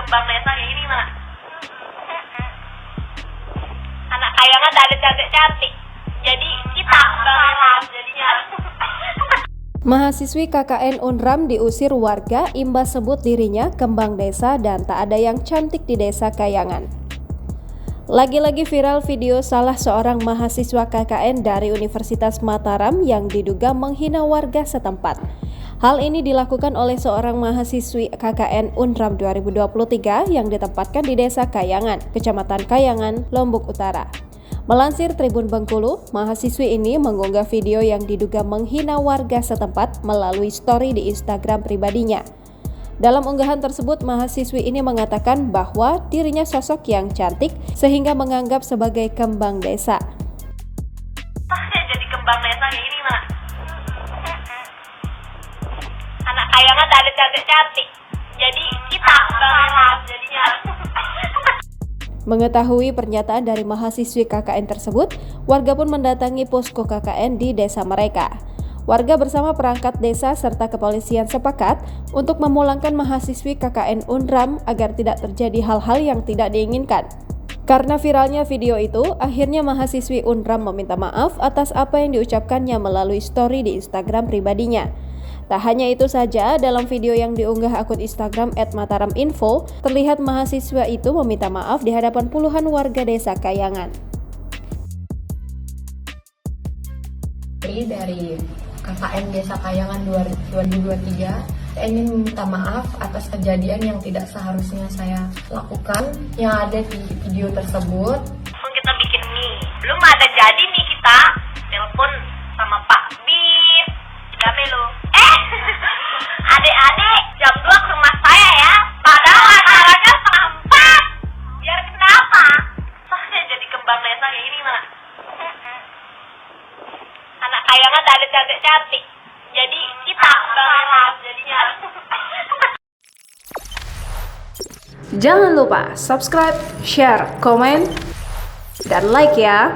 kembang desa kayak gini mana? Anak kayangan ada cantik-cantik. Jadi kita bahas jadinya. Mahasiswi KKN Unram diusir warga imbas sebut dirinya kembang desa dan tak ada yang cantik di desa Kayangan. Lagi-lagi viral video salah seorang mahasiswa KKN dari Universitas Mataram yang diduga menghina warga setempat. Hal ini dilakukan oleh seorang mahasiswi KKN Unram 2023 yang ditempatkan di desa Kayangan, Kecamatan Kayangan, Lombok Utara. Melansir Tribun Bengkulu, mahasiswi ini mengunggah video yang diduga menghina warga setempat melalui story di Instagram pribadinya. Dalam unggahan tersebut, mahasiswi ini mengatakan bahwa dirinya sosok yang cantik sehingga menganggap sebagai kembang desa. Saya jadi kembang desa kayak gini mana? Anak kayangan ada cantik-cantik. Jadi kita bahas jadinya. Mengetahui pernyataan dari mahasiswi KKN tersebut, warga pun mendatangi posko KKN di desa mereka. Warga bersama perangkat desa serta kepolisian sepakat untuk memulangkan mahasiswi KKN Unram agar tidak terjadi hal-hal yang tidak diinginkan. Karena viralnya video itu, akhirnya mahasiswi Unram meminta maaf atas apa yang diucapkannya melalui story di Instagram pribadinya. Tak hanya itu saja, dalam video yang diunggah akun Instagram @mataraminfo, terlihat mahasiswa itu meminta maaf di hadapan puluhan warga desa Kayangan. Dari KKN Desa Kayangan 2023, saya ingin meminta maaf atas kejadian yang tidak seharusnya saya lakukan yang ada di video tersebut. Langsung kita bikin mie. Belum ada jadi nih kita. Telepon sama Pak Bit. Gabe lo. Adik-adik, jam 2 ke rumah saya ya. Padahal acaranya setengah 4. Biar kenapa? Saya jadi kembang desa kayak gini mana? Anak kayangan ada cantik-cantik. Jadi kita bahas jadinya. Jangan lupa subscribe, share, komen, dan like ya.